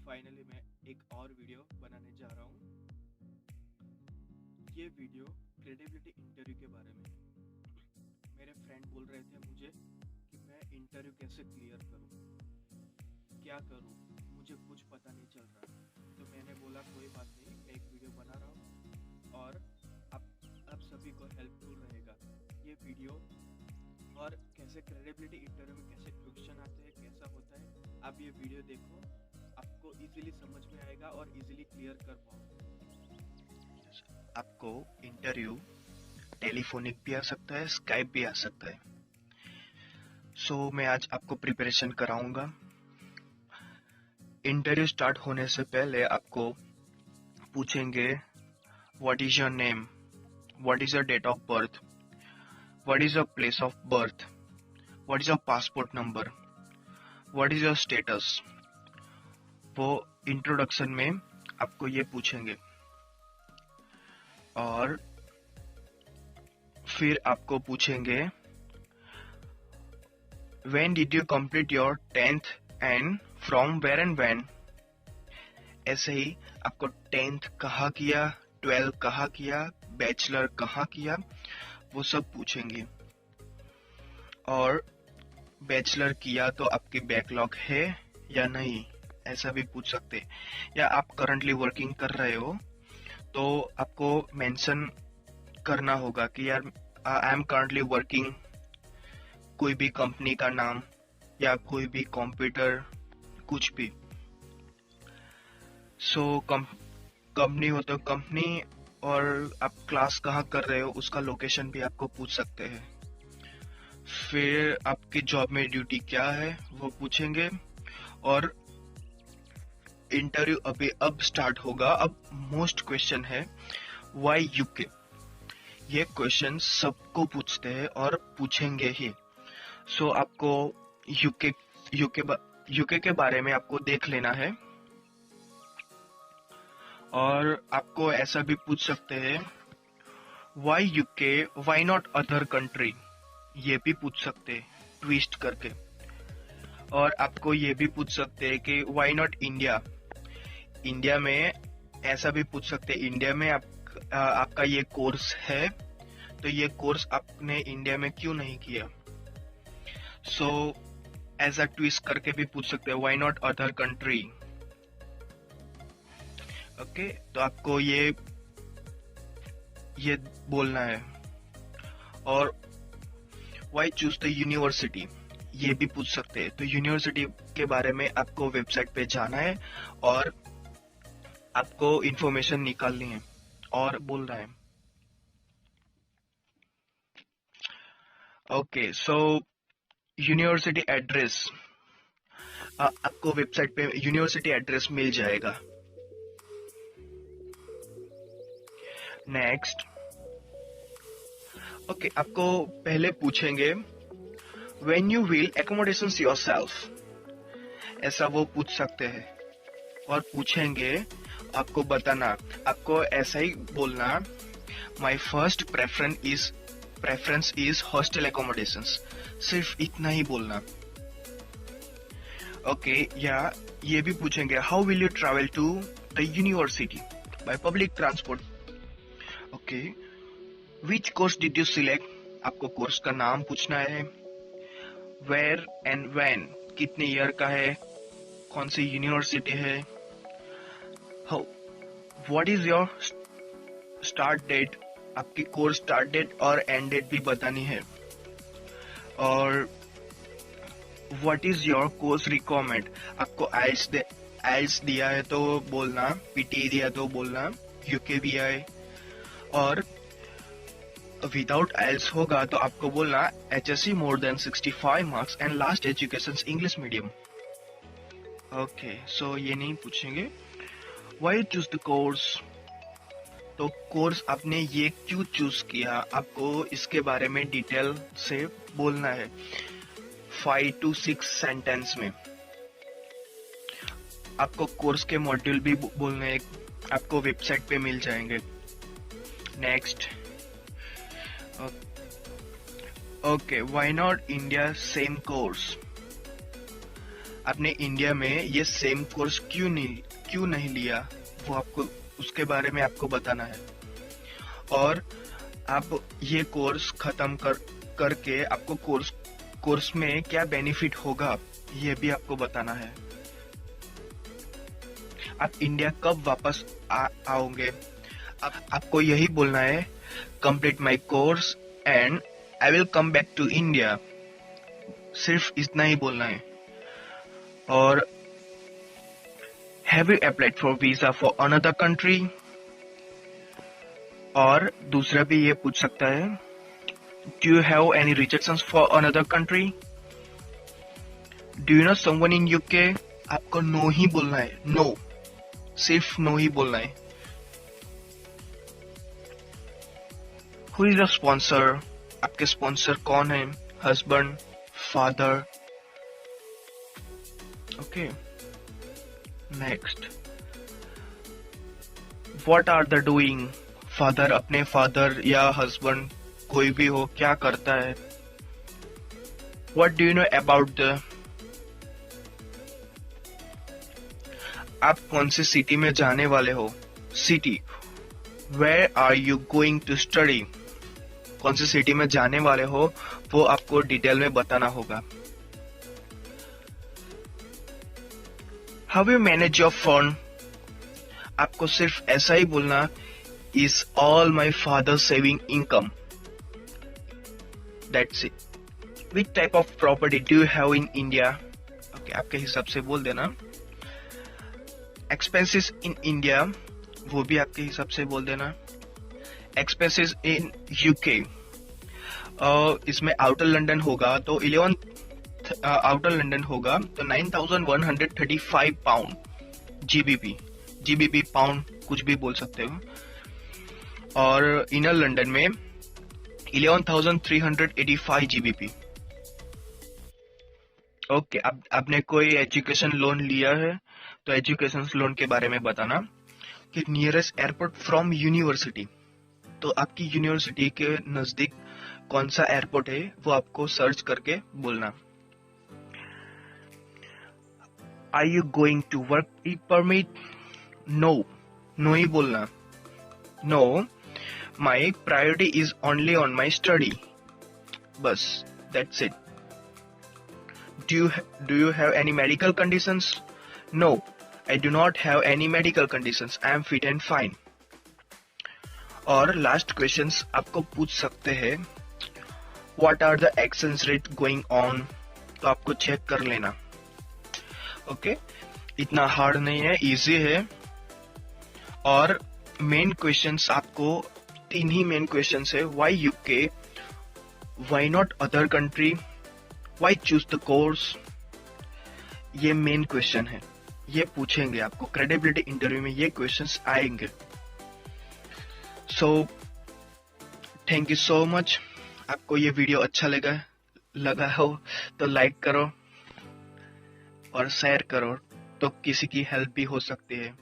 Finally मैं एक और वीडियो बनाने जा रहा हूँ। ये वीडियो क्रेडिबिलिटी इंटरव्यू के बारे में है। मेरे फ्रेंड बोल रहे थे मुझे कि मैं इंटरव्यू कैसे क्लियर करूँ, क्या करूँ, मुझे कुछ पता नहीं चल रहा। तो मैंने बोला कोई बात नहीं, मैं एक वीडियो बना रहा हूँ और आप सभी को हेल्पफुल रहेगा ये वीडियो। और कैसे क्रेडिबिलिटी इंटरव्यू में कैसे क्वेश्चन आते हैं, कैसा होता है, आप ये वीडियो देखो, आपको इजीली समझ में आएगा और इजीली क्लियर कर पाओगे। आपको इंटरव्यू टेलीफोनिक भी आ सकता है, स्काइप भी आ सकता है। मैं आज आपको प्रिपरेशन कराऊंगा। इंटरव्यू स्टार्ट होने से पहले आपको पूछेंगे what is your name, what is your date of birth, what is your place of birth, what is your passport number, what is your status. वो इंट्रोडक्शन में आपको ये पूछेंगे और फिर आपको पूछेंगे when did you complete your 10th and from where and when. ऐसे ही आपको 10th कहाँ किया, 12th कहाँ किया, बैचलर कहाँ किया, वो सब पूछेंगे। और बैचलर किया तो आपकी बैकलॉग है या नहीं, ऐसा भी पूछ सकते। या आप करंटली वर्किंग कर रहे हो तो आपको मेंशन करना होगा कि यार आई एम करंटली वर्किंग, कोई भी कंपनी का नाम या कोई भी कंप्यूटर, कुछ भी। कंपनी हो तो कंपनी, और आप क्लास कहाँ कर रहे हो उसका लोकेशन भी आपको पूछ सकते हैं। फिर आपकी जॉब में ड्यूटी क्या है वो पूछेंगे। और इंटरव्यू अब स्टार्ट होगा। अब मोस्ट क्वेश्चन है व्हाई यूके। ये क्वेश्चन सबको पूछते हैं और पूछेंगे ही। आपको यूके के बारे में आपको देख लेना है। और आपको ऐसा भी पूछ सकते हैं why UK, why not other country, ये भी पूछ सकते हैं ट्विस्ट करके। और आपको ये भी पूछ सकते हैं कि व्हाई नॉट इंडिया। इंडिया में ऐसा भी पूछ सकते हैं, इंडिया में आपका ये कोर्स है तो ये कोर्स आपने इंडिया में क्यों नहीं किया। एज अ ट्विस्ट करके भी पूछ सकते हैं why not other country. Okay, तो आपको ये बोलना है। और व्हाई चूज द यूनिवर्सिटी, ये भी पूछ सकते हैं। तो यूनिवर्सिटी के बारे में आपको वेबसाइट पे जाना है और आपको इंफॉर्मेशन निकालनी है और बोलना है। ओके, यूनिवर्सिटी एड्रेस, आपको वेबसाइट पे यूनिवर्सिटी एड्रेस मिल जाएगा। नेक्स्ट, ओके, आपको पहले पूछेंगे when you will accommodations yourself, ऐसा वो पूछ सकते हैं। और पूछेंगे आपको बताना, आपको ऐसा ही बोलना my first preference is hostel accommodations, सिर्फ इतना ही बोलना। ओके, या ये भी पूछेंगे how will you travel to the university, by public transport. Okay, which course did you select, आपको कोर्स का नाम पूछना है। वेयर एंड व्हेन, कितने ईयर का है, कौन सी यूनिवर्सिटी है। How, what is your start date, आपकी कोर्स स्टार्ट डेट और एंड डेट भी बतानी है। और what is your course requirement, आपको आइल्स दिया है तो बोलना, पीटी दिया तो बोलना यूकेबीआई। और विदाउट आइल्स होगा तो आपको बोलना HSC more than 65 marks and last education English medium. Okay, ये नहीं पूछेंगे। व्हाई चूज द कोर्स, तो कोर्स आपने ये क्यों चूज किया, आपको इसके बारे में डिटेल से बोलना है 5 to 6 सेंटेंस में। आपको कोर्स के मॉड्यूल भी बोलने आपको वेबसाइट पे मिल जाएंगे। Next, okay, why not India same course, आपने इंडिया में ये सेम कोर्स क्यों नहीं लिया, वो आपको उसके बारे में आपको बताना है। और आप ये कोर्स खत्म करके आपको कोर्स में क्या बेनिफिट होगा, ये भी आपको बताना है। आप इंडिया कब वापस आओगे, आपको यही बोलना है, complete my course and I will come back to India. सिर्फ इतना ही बोलना है। और have you applied for visa for another country. और दूसरा भी ये पूछ सकता है, do you have any rejections for another country. Do you know someone in UK. आपको नो ही बोलना है, नो, सिर्फ नो ही बोलना है। Who is the sponsor. आपके स्पॉन्सर कौन है, husband, father. Okay, next, what are the doing. Father, अपने फादर या हस्बैंड कोई भी हो, क्या करता है। What do you know about the. आप कौन सी सिटी में जाने वाले हो, city. Where are you going to study. कौन सी सिटी में जाने वाले हो वो आपको डिटेल में बताना होगा। How you manage your fund. आपको सिर्फ ऐसा ही बोलना, is all my father saving income, that's it. Which type of property do you have in India. Okay, आपके हिसाब से बोल देना। एक्सपेंसेस इन इंडिया, वो भी आपके हिसाब से बोल देना। एक्सपेंसेस इन यूके, इसमें आउटर लंदन होगा तो 11th आउटर लंदन होगा तो 9135 पाउंड जीबीपी पाउंड कुछ भी बोल सकते हो। और इनर लंदन में 11,385 जीबीपी। ओके, अब आपने कोई एजुकेशन लोन लिया है तो एजुकेशन लोन के बारे में बताना कि नियरेस्ट एयरपोर्ट फ्रॉम यूनिवर्सिटी। तो आपकी यूनिवर्सिटी के नजदीक कौन सा एयरपोर्ट है वो आपको सर्च करके बोलना। Are you going to work permit. No ही बोलना। No, my priority is only on my study, बस, that's it. Do you have any medical conditions? No, I do not have any medical conditions. I am fit and fine. और last questions आपको पूछ सकते हैं, What are the exchange rate going on? तो आपको check कर लेना। Okay, इतना हार्ड नहीं है, इजी है। और मेन क्वेश्चंस आपको 3 ही मेन क्वेश्चंस है। Why UK? Why not other country? Why choose the course? ये मेन क्वेश्चन है, ये पूछेंगे आपको क्रेडिबिलिटी इंटरव्यू में, ये क्वेश्चंस आएंगे। So thank you so much. आपको ये वीडियो अच्छा लगा हो तो लाइक करो और शेयर करो, तो किसी की हेल्प भी हो सकती है।